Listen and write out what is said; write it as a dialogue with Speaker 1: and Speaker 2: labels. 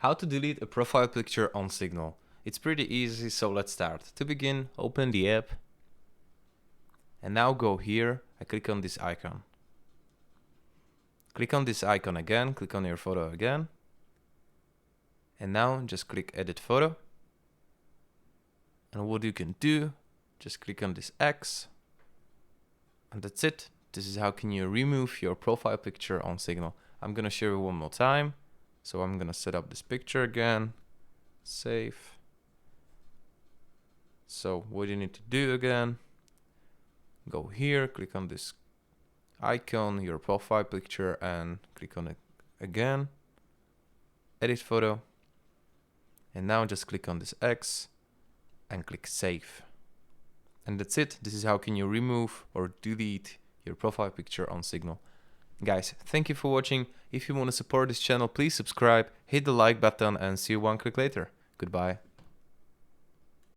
Speaker 1: How to delete a profile picture on Signal. It's pretty easy, so let's start. To begin, open the app and now go here and click on this icon. Click on this icon again, click on your photo again, and now just click edit photo. And what you can do, just click on this X, and that's it. This is how can you remove your profile picture on Signal. I'm gonna show you one more time. So I'm gonna set up this picture again, save. So what you need to do again, go here, click on this icon, your profile picture, and click on it again, edit photo, and now just click on this X and click save. And that's it. This is how can you remove or delete your profile picture on Signal. Guys, thank you for watching. If you want to support this channel, please subscribe, hit the like button, and see you one click later. Goodbye.